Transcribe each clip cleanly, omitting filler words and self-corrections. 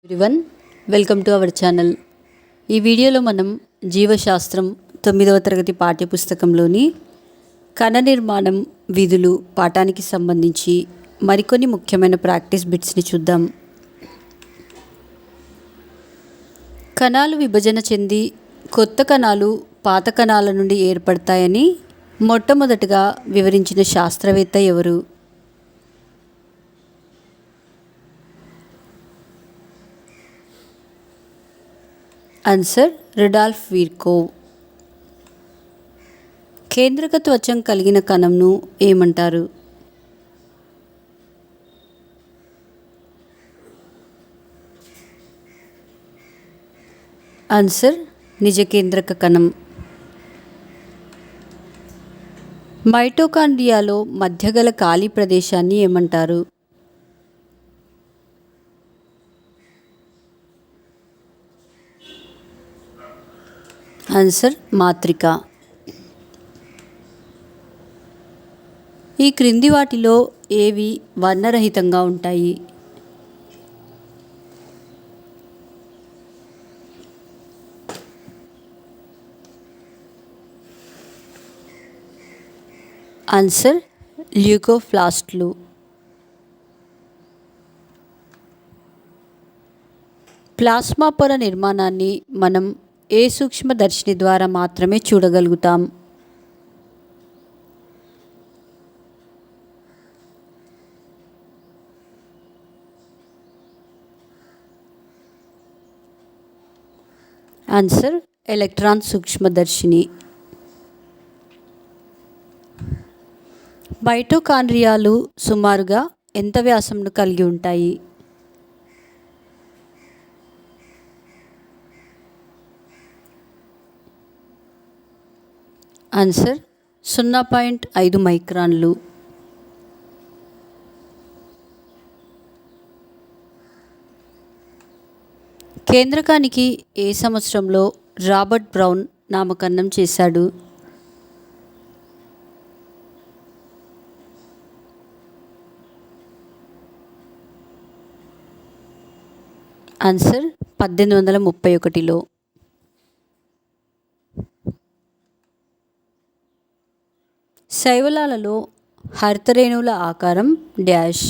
Everyone, welcome to our channel. ఈ వీడియోలో మనం జీవశాస్త్రం 9వ తరగతి పాఠ్యపుస్తకంలోని కణ నిర్మాణం విధులు పాఠానికి సంబంధించి మరికొన్ని ముఖ్యమైన ప్రాక్టీస్ బిట్స్ని చూద్దాం. కణాలు విభజన చెంది కొత్త కణాలు పాత కణాల నుండి ఏర్పడతాయని మొట్టమొదటగా వివరించిన శాస్త్రవేత్త ఎవరు? Answer Rudolf Virchow. కేంద్రక త్వచం కలిగిన కణంను ఏమంటారు? ఆన్సర్ నిజకేంద్రక కణం. మైటోకాండ్రియాలో మధ్యగల ఖాళీ ప్రదేశాన్ని ఏమంటారు? ఆన్సర్ మాత్రిక. ఈ క్రింది వాటిలో ఏవి వర్ణరహితంగా ఉంటాయి? ఆన్సర్ ల్యూకోప్లాస్ట్లు. ప్లాస్మా పొర నిర్మాణాన్ని మనం ఏ సూక్ష్మదర్శిని ద్వారా మాత్రమే చూడగలుగుతాం? Answer electron సూక్ష్మదర్శిని. మైటోకాండ్రియాలు సుమారుగా ఎంత వ్యాసంను కలిగి ఉంటాయి? ఆన్సర్ 0.5 మైక్రాన్లు. కేంద్రకానికి ఏ సంవత్సరంలో రాబర్ట్ బ్రౌన్ నామకరణం చేశాడు? ఆన్సర్ 1831లో. శైవలాలలో హరితరేణువుల ఆకారం డాష్.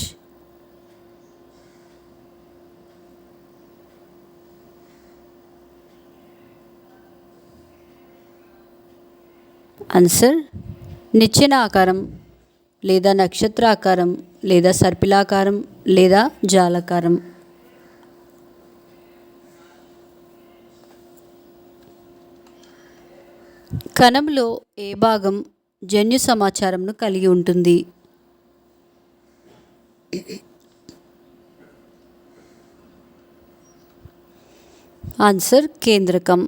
ఆన్సర్ నిచ్చెన ఆకారం లేదా నక్షత్రాకారం లేదా సర్పిలాకారం లేదా జాలాకారం. కణంలో ఏ భాగం జన్యు సమాచారంను కలిగి ఉంటుంది? ఆన్సర్ కేంద్రకం.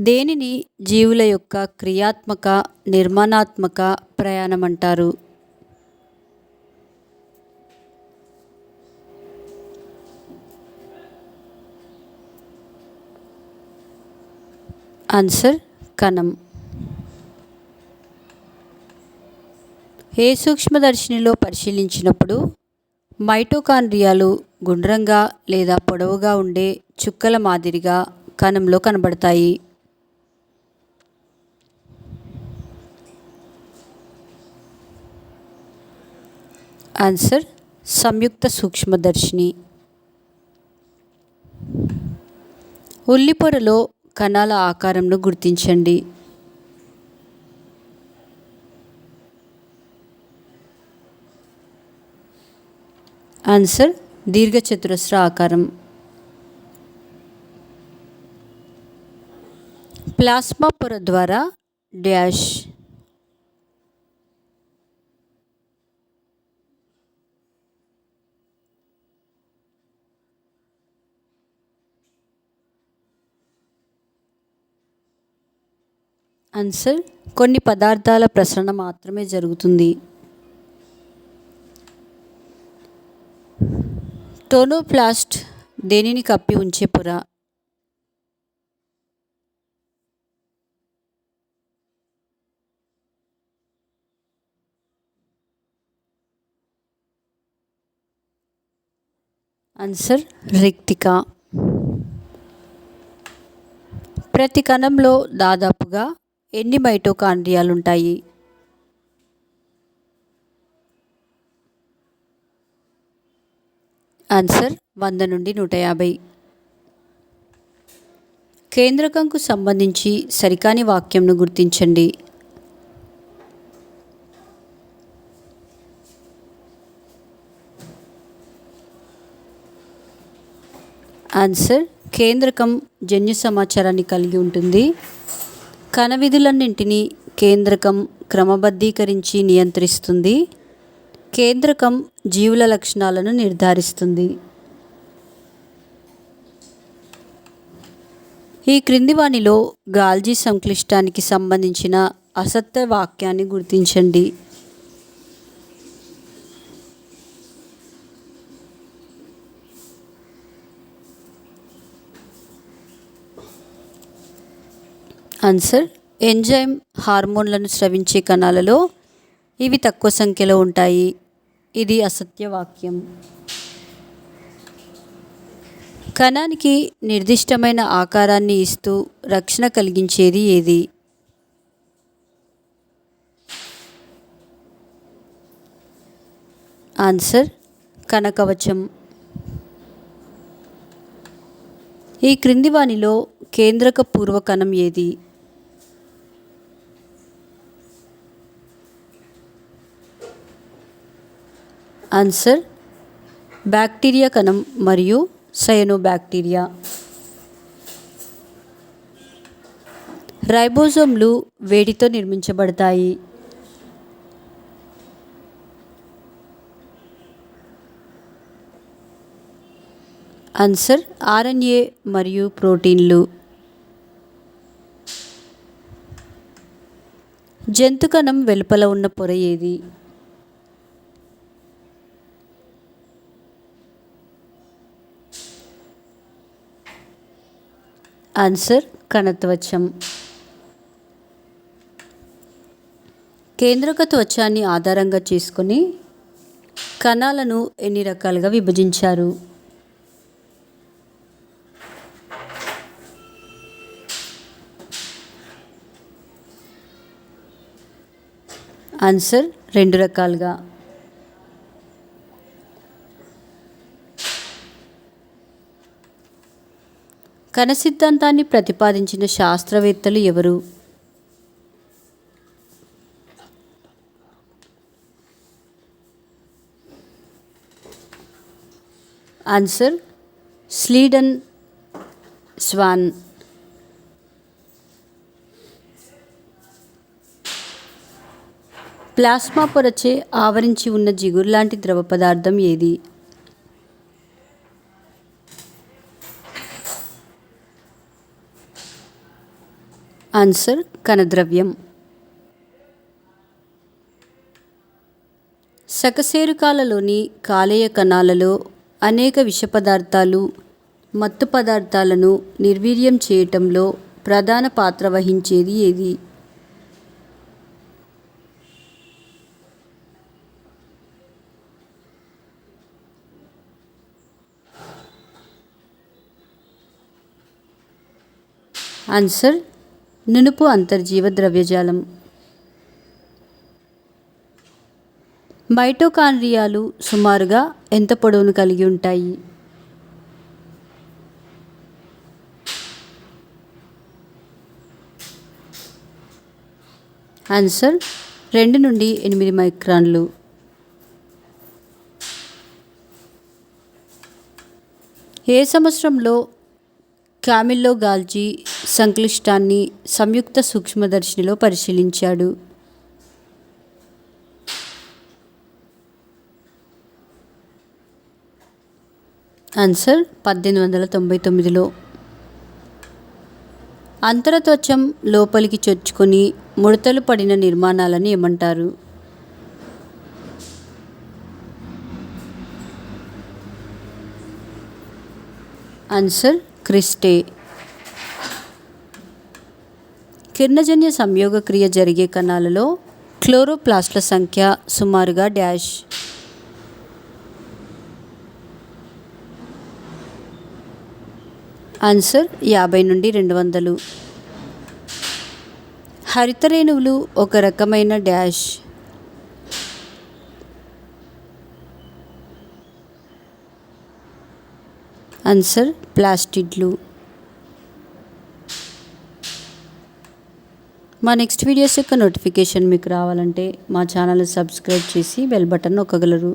దేనిని జీవుల యొక్క క్రియాత్మక నిర్మాణాత్మక ప్రయాణం అంటారు? ఆన్సర్ కణం. ఏ సూక్ష్మదర్శినిలో పరిశీలించినప్పుడు మైటోకాండ్రియాలు గుండ్రంగా లేదా పొడవుగా ఉండే చుక్కల మాదిరిగా కణంలో కనబడతాయి? ఆన్సర్ సంయుక్త సూక్ష్మదర్శిని. ఉల్లిపొరలో కణాల ఆకారంను గుర్తించండి. ఆన్సర్ దీర్ఘచతురస్ర ఆకారం. ప్లాస్మా పొర ద్వారా డాష్. ఆన్సర్ కొన్ని పదార్థాల ప్రసరణ మాత్రమే జరుగుతుంది. టోనోప్లాస్ట్ దేనిని కప్పి ఉంచే పొర? ఆన్సర్ రిక్తిక. ప్రతి కణంలో దాదాపుగా ఎన్ని మైటోకాండ్రియాలు ఉంటాయి? ఆన్సర్ 100 నుండి 150. కేంద్రకంకు సంబంధించి సరికాని వాక్యంను గుర్తించండి. ఆన్సర్ కేంద్రకం జన్యు సమాచారాన్ని కలిగి ఉంటుంది. కణ విధులన్నింటినీ కేంద్రకం క్రమబద్ధీకరించి నియంత్రిస్తుంది. కేంద్రకం జీవుల లక్షణాలను నిర్ధారిస్తుంది. ఈ క్రింది వానిలో గాల్జీ సంక్లిష్టానికి సంబంధించిన అసత్య వాక్యాన్ని గుర్తించండి. ఆన్సర్ ఎంజైమ్ హార్మోన్లను స్రవించే కణాలలో ఇవి తక్కువ సంఖ్యలో ఉంటాయి. ఇది అసత్య వాక్యం. కణానికి నిర్దిష్టమైన ఆకారాన్ని ఇస్తూ రక్షణ కలిగించేది ఏది? ఆన్సర్ కణకవచం. ఈ క్రింది వానిలో కేంద్రక పూర్వ కణం ఏది? ఆన్సర్ బ్యాక్టీరియా కణం మరియు సయనోబాక్టీరియా. రైబోజోమ్లు వేడితో నిర్మించబడతాయి. ఆన్సర్ ఆర్ఎన్ఏ మరియు ప్రోటీన్లు. జంతుకణం వెలుపల ఉన్న పొర ఏది? ఆన్సర్ కణత్వచం. కేంద్రక త్వచాన్ని ఆధారంగా చేసుకొని కణాలను ఎన్ని రకాలుగా విభజించారు? ఆన్సర్ 2 రకాలుగా. కణ సిద్ధాంతాన్ని ప్రతిపాదించిన శాస్త్రవేత్తలు ఎవరు? Answer Schleiden Schwann. ప్లాస్మా పొరచే ఆవరించి ఉన్న జిగురు లాంటి ద్రవ పదార్థం ఏది? ఆన్సర్ కణద్రవ్యం. సకశేరుకాలలోని కాలేయ కణాలలో అనేక విష పదార్థాలు, మత్తు పదార్థాలను నిర్వీర్యం చేయటంలో ప్రధాన పాత్ర వహించేది ఏది? ఆన్సర్ నునుపు అంతర్జీవ ద్రవ్యజాలం. మైటోకాండ్రియాలు సుమారుగా ఎంత పొడవును కలిగి ఉంటాయి? ఆన్సర్ 2 నుండి 8 మైక్రాన్లు. ఏ సంవత్సరంలో కామిల్లో గాల్జీ సంక్లిష్టాన్ని సంయుక్త సూక్ష్మదర్శినిలో పరిశీలించాడు? ఆన్సర్ 1899లో. అంతరత్వచం లోపలికి చొచ్చుకొని ముడతలు పడిన నిర్మాణాలను ఏమంటారు? Answer cristae. కిరణజన్య సంయోగ క్రియ జరిగే కణాలలో క్లోరోప్లాస్ట్ల సంఖ్య సుమారుగా డాష్. ఆన్సర్ 50 నుండి 200. హరితరేణువులు ఒక రకమైన డాష్. ఆన్సర్ ప్లాస్టిడ్లు. మా నెక్స్ట్ వీడియోస్ యొక్క నోటిఫికేషన్ మీకు రావాలంటే మా ఛానల్ని సబ్స్క్రైబ్ చేసి బెల్ బటన్ నొక్కగలరు.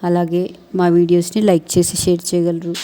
అలాగే మా వీడియోస్ని లైక్ చేసి షేర్ చేయగలరు.